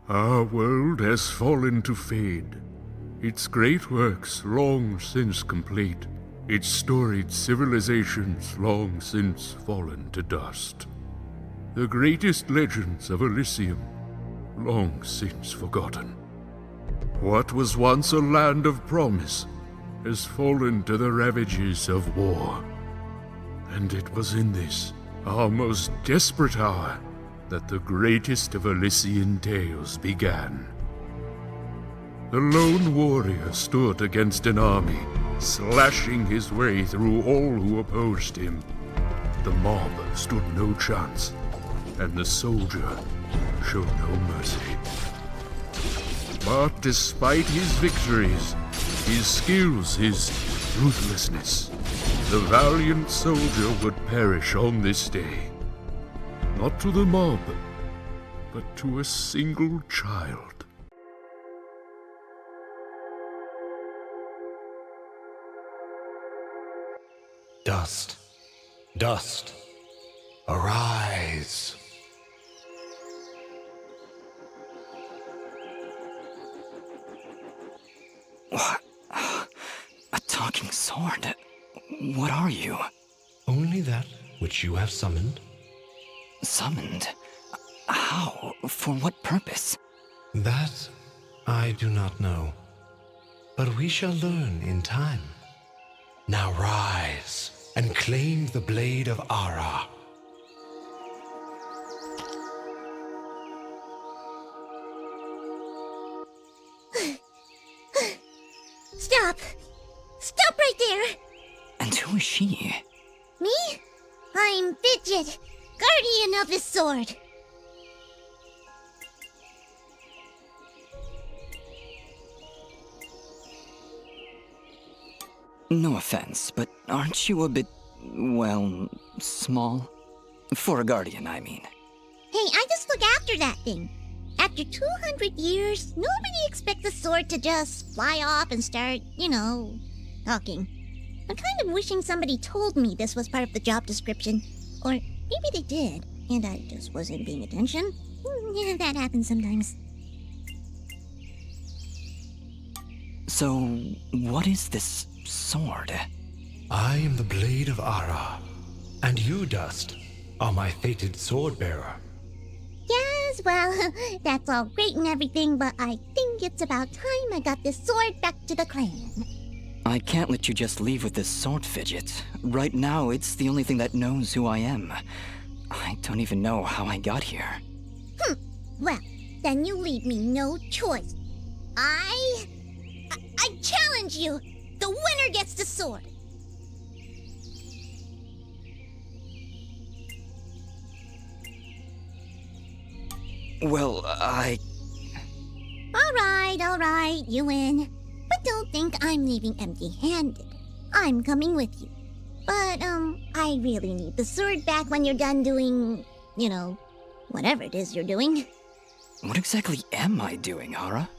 Our world has fallen to fade, its great works long since complete, its storied civilizations long since fallen to dust. The greatest legends of Elysium long since forgotten. What was once a land of promise has fallen to the ravages of war. And it was in this, our most desperate hour, that the greatest of Elysian tales began. The lone warrior stood against an army, slashing his way through all who opposed him. The mob stood no chance, and the soldier showed no mercy. But despite his victories, his skills, his ruthlessness, the valiant soldier would perish on this day. Not to the mob, but to a single child. Dust, dust, arise. What? A talking sword? What are you? Only that which you have summoned. Summoned? How? For what purpose? That I do not know. But we shall learn in time. Now rise and claim the blade of Ara. Stop! Stop right there! And who is she? Me? I'm Fidget, guardian of the sword. No offense, but aren't you a bit, well, small? For a guardian, I mean. Hey, I just look after that thing. After 200 years, nobody expects a sword to just fly off and start, talking. I'm kind of wishing somebody told me this was part of the job description. Or maybe they did, and I just wasn't paying attention. Yeah, that happens sometimes. So, what is this sword? I am the blade of Ara, and you, Dust, are my fated sword-bearer. Yes, well, that's all great and everything, but I think it's about time I got this sword back to the clan. I can't let you just leave with this sword, Fidget. Right now, it's the only thing that knows who I am. I don't even know how I got here. Well, then you leave me no choice. I challenge you! The winner gets the sword! Well, Alright, you win. But don't think I'm leaving empty-handed. I'm coming with you. But, I really need the sword back when you're done doing, whatever it is you're doing. What exactly am I doing, Ara?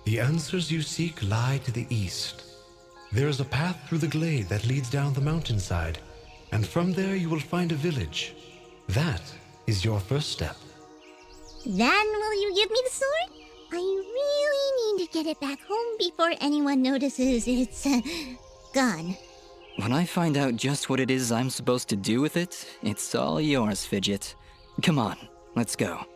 The answers you seek lie to the east. There is a path through the glade that leads down the mountainside, and from there you will find a village. That is your first step. Then will you give me the sword? I really need to get it back home before anyone notices it's, gone. When I find out just what it is I'm supposed to do with it, it's all yours, Fidget. Come on, let's go.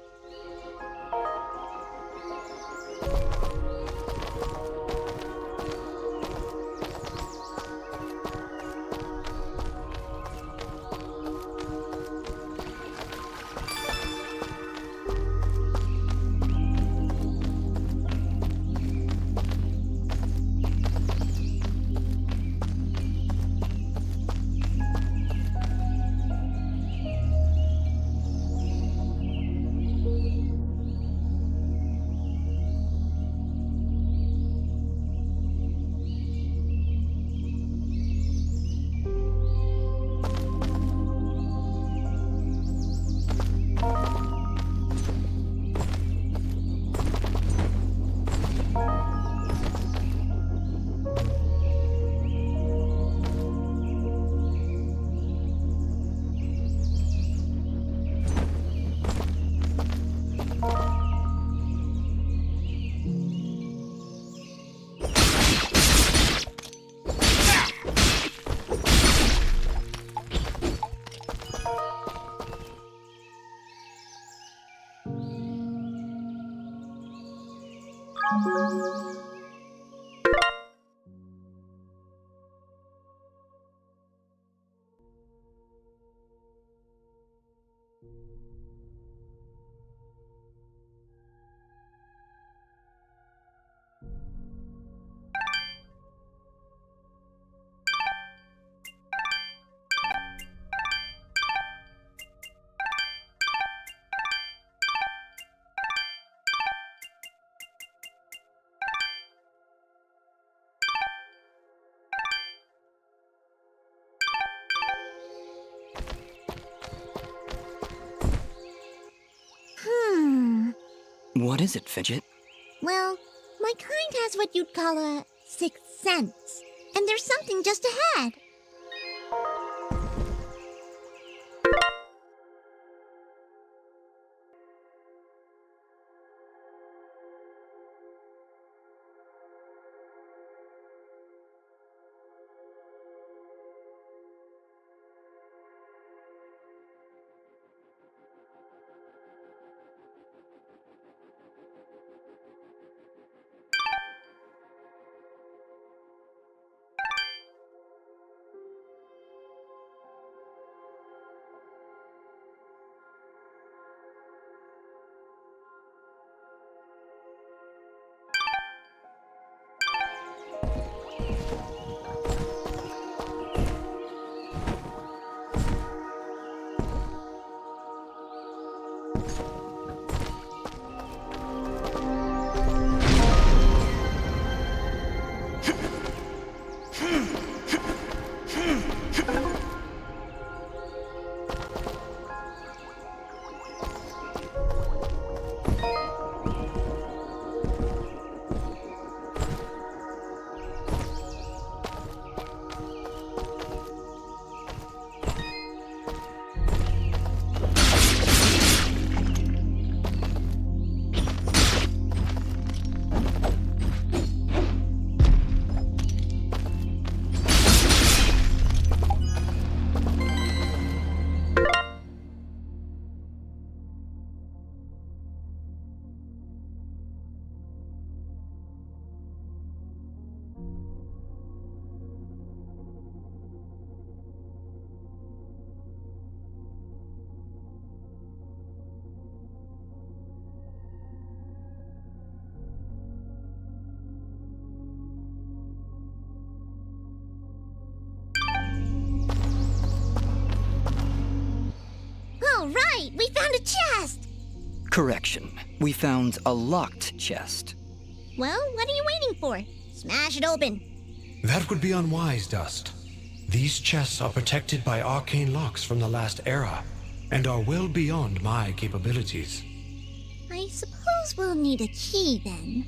What is it, Fidget? Well, my kind has what you'd call a sixth sense. And there's something just ahead. All right, we found a chest! Correction. We found a locked chest. Well, what are you waiting for? Smash it open. That would be unwise, Dust. These chests are protected by arcane locks from the last era, and are well beyond my capabilities. I suppose we'll need a key then.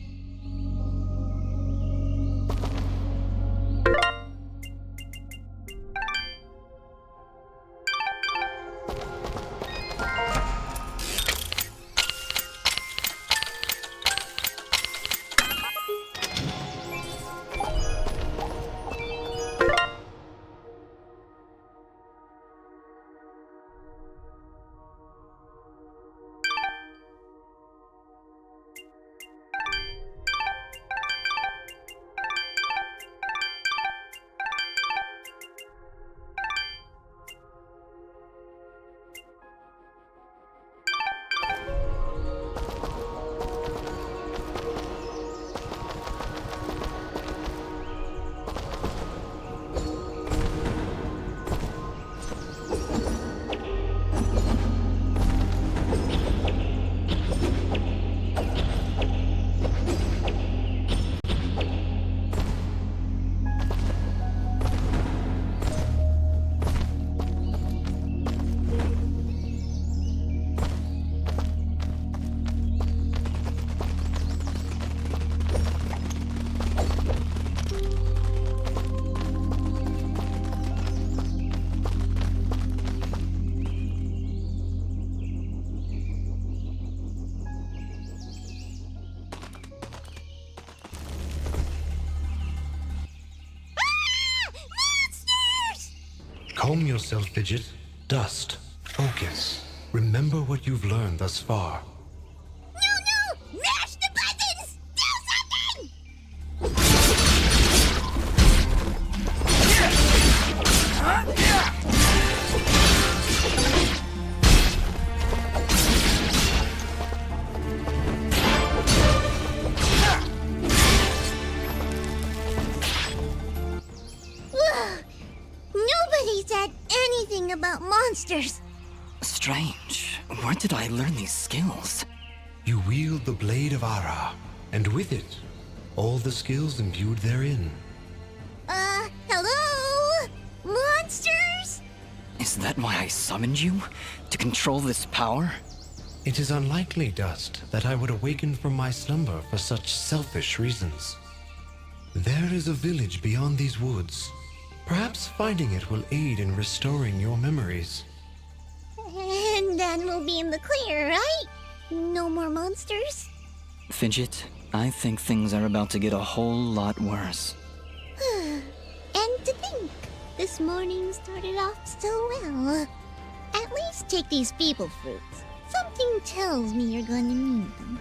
Calm yourself, Fidget. Dust. Focus. Remember what you've learned thus far. No! Mash the buttons! Do something! said anything about monsters. Strange. Where did I learn these skills? You wield the Blade of Ara, and with it, all the skills imbued therein. Hello? Monsters? Is that why I summoned you? To control this power? It is unlikely, Dust, that I would awaken from my slumber for such selfish reasons. There is a village beyond these woods. Perhaps finding it will aid in restoring your memories. And then we'll be in the clear, right? No more monsters? Fidget, I think things are about to get a whole lot worse. And to think, this morning started off so well. At least take these feeble fruits. Something tells me you're going to need them.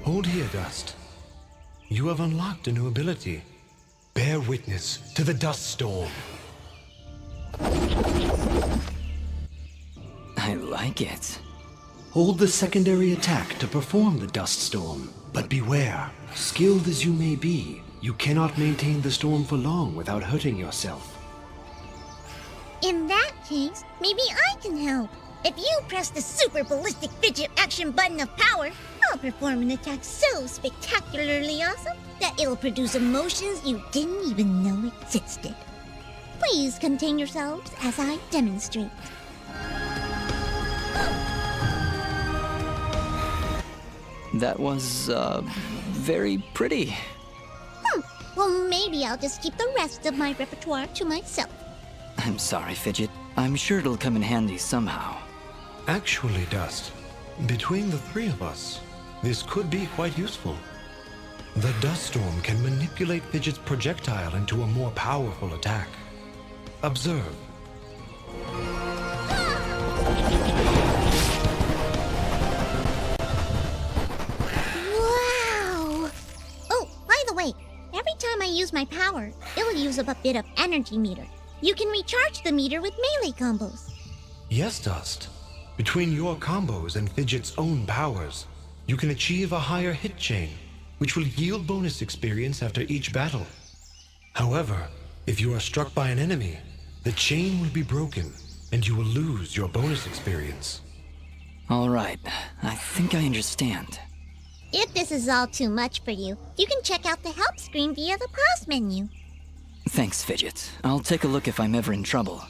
Hold here, Dust. You have unlocked a new ability. Bear witness to the dust storm. I like it. Hold the secondary attack to perform the dust storm. But beware, skilled as you may be, you cannot maintain the storm for long without hurting yourself. In that case, maybe I can help. If you press the super ballistic fidget action button of power, I'll perform an attack so spectacularly awesome that it'll produce emotions you didn't even know existed. Please contain yourselves as I demonstrate. That was, very pretty. Well, maybe I'll just keep the rest of my repertoire to myself. I'm sorry, Fidget. I'm sure it'll come in handy somehow. Actually, Dust, between the three of us, this could be quite useful. The dust storm can manipulate Fidget's projectile into a more powerful attack. Observe. Wow! Oh, by the way, every time I use my power, it'll use up a bit of energy meter. You can recharge the meter with melee combos. Yes, Dust. Between your combos and Fidget's own powers, you can achieve a higher hit chain, which will yield bonus experience after each battle. However, if you are struck by an enemy, the chain will be broken, and you will lose your bonus experience. All right, I think I understand. If this is all too much for you, you can check out the help screen via the pause menu. Thanks, Fidget. I'll take a look if I'm ever in trouble.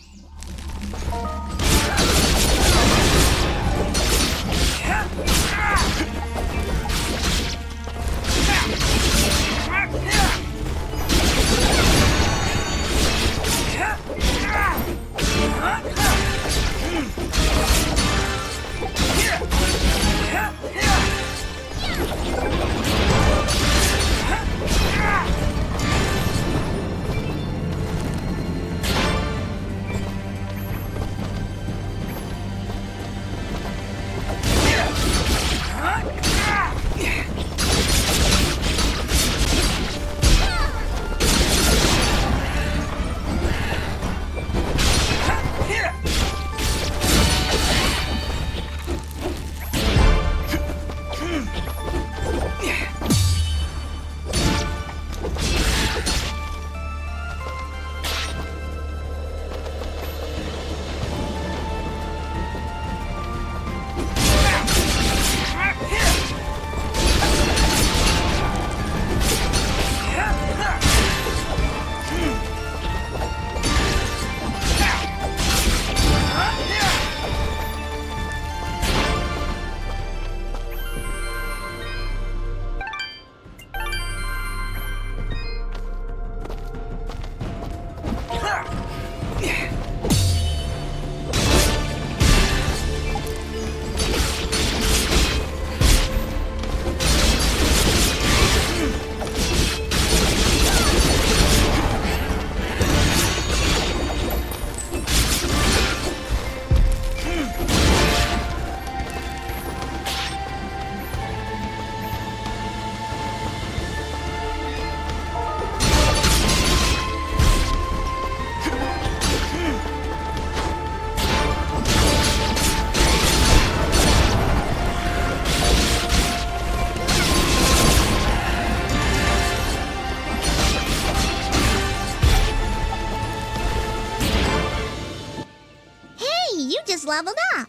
Leveled up.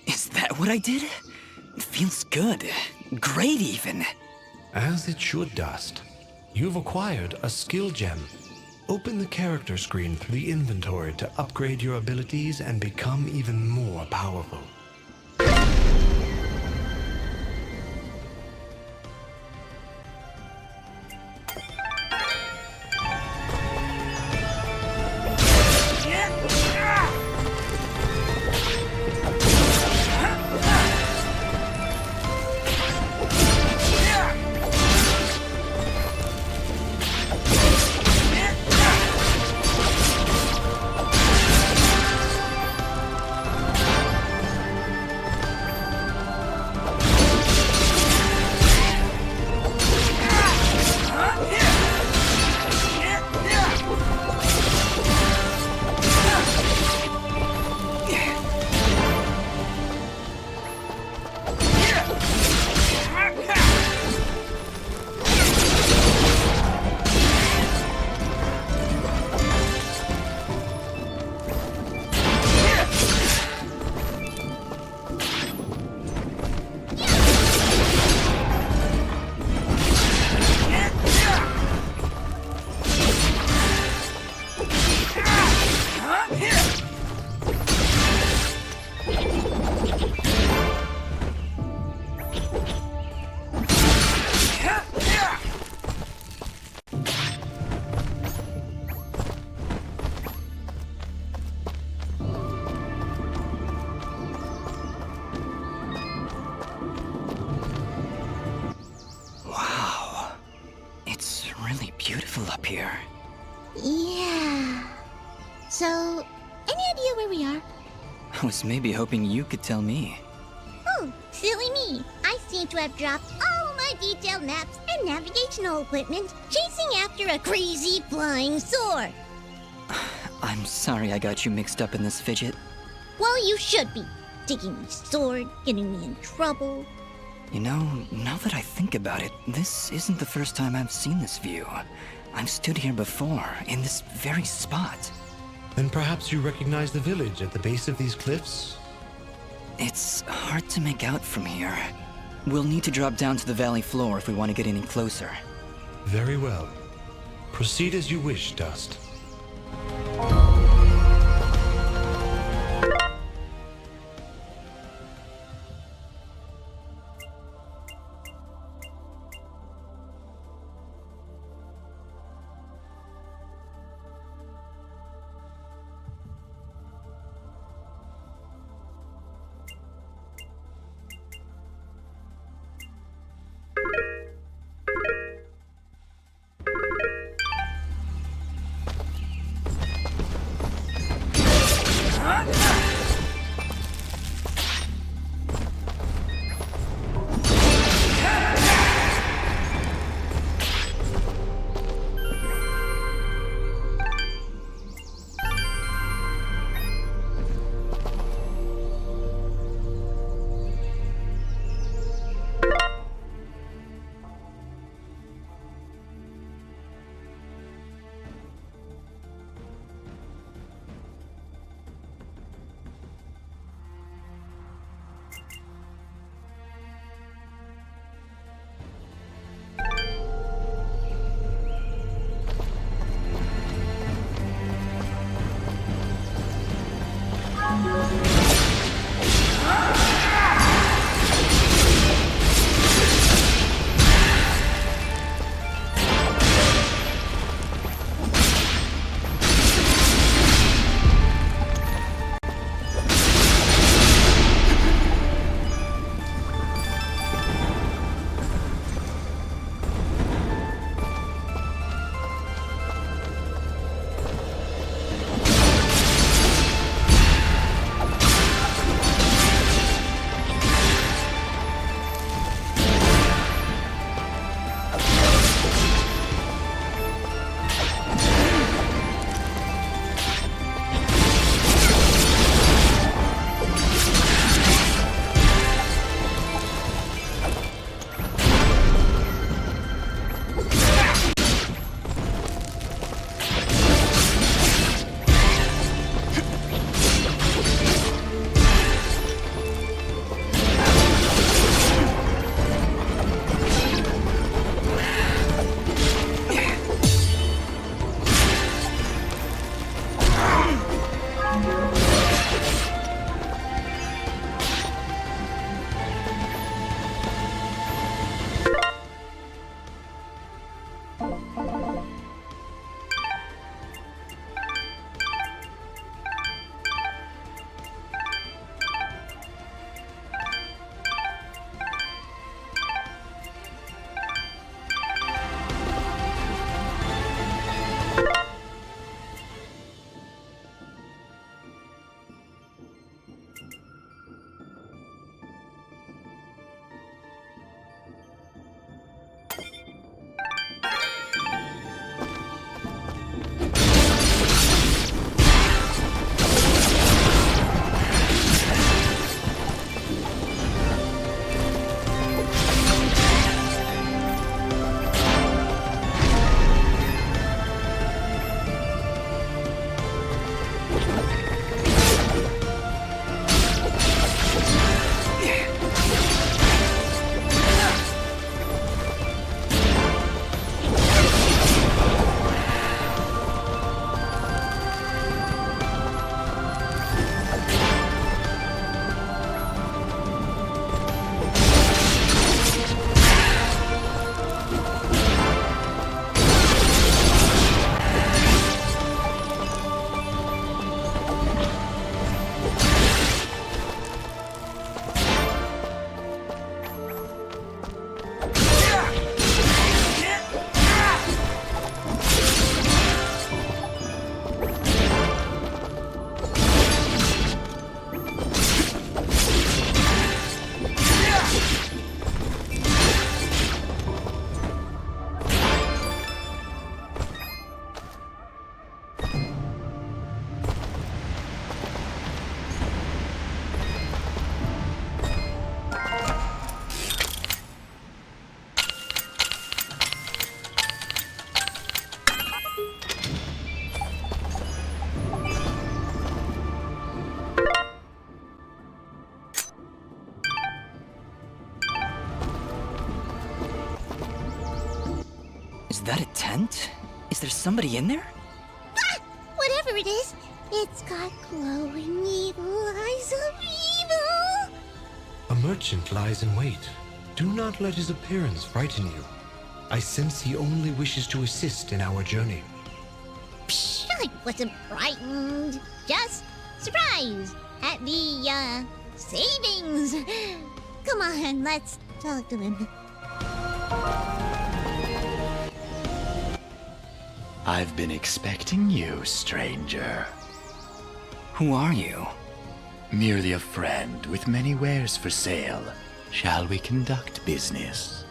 Is that what I did? It feels good. Great, even. As it should, Dust. You've acquired a skill gem. Open the character screen through the inventory to upgrade your abilities and become even more powerful. Beautiful up here. Yeah. So, any idea where we are? I was maybe hoping you could tell me. Oh, silly me. I seem to have dropped all my detailed maps and navigational equipment chasing after a crazy flying sword. I'm sorry I got you mixed up in this, Fidget. Well, you should be. taking my sword, getting me in trouble. You know, now that I think about it, this isn't the first time I've seen this view. I've stood here before, in this very spot. Then perhaps you recognize the village at the base of these cliffs? It's hard to make out from here. We'll need to drop down to the valley floor if we want to get any closer. Very well. Proceed as you wish, Dust. Is that a tent? Is there somebody in there? Ah! Whatever it is, it's got glowing evil eyes of evil! A merchant lies in wait. Do not let his appearance frighten you. I sense he only wishes to assist in our journey. Psh, I wasn't frightened. Just surprised at the, savings. Come on, let's talk to him. I've been expecting you, stranger. Who are you? Merely a friend with many wares for sale. Shall we conduct business?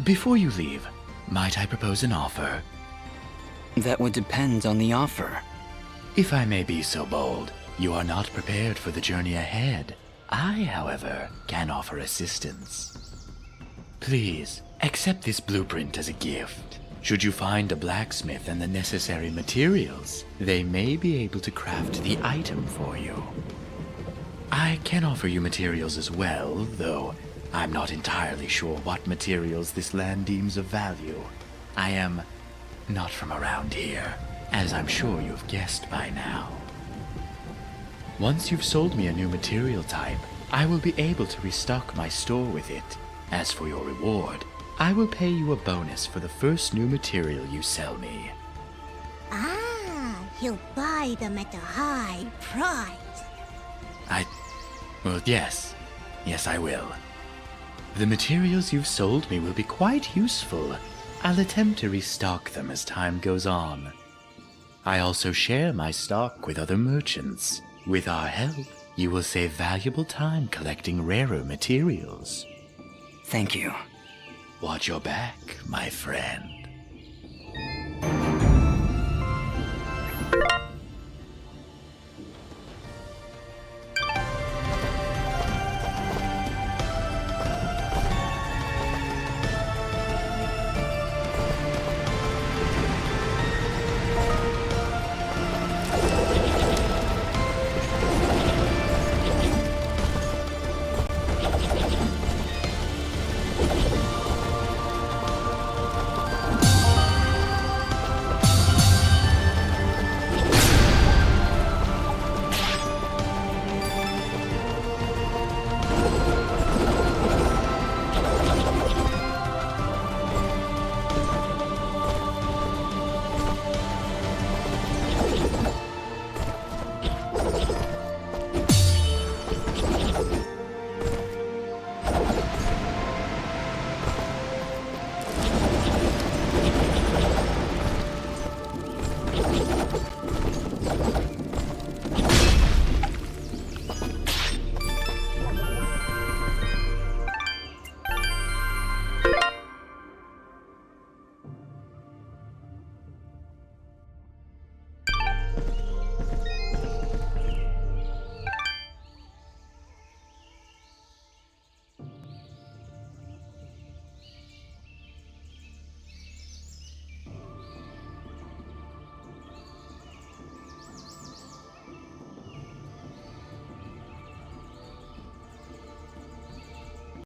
Before you leave, might I propose an offer? That would depend on the offer. If I may be so bold, you are not prepared for the journey ahead. I, however, can offer assistance. Please, accept this blueprint as a gift. Should you find a blacksmith and the necessary materials, they may be able to craft the item for you. I can offer you materials as well, though I'm not entirely sure what materials this land deems of value. I am not from around here, as I'm sure you've guessed by now. Once you've sold me a new material type, I will be able to restock my store with it. As for your reward, I will pay you a bonus for the first new material you sell me. Ah, he'll buy them at a high price. Well, yes. Yes, I will. The materials you've sold me will be quite useful. I'll attempt to restock them as time goes on. I also share my stock with other merchants. With our help, you will save valuable time collecting rarer materials. Thank you. Watch your back, my friend.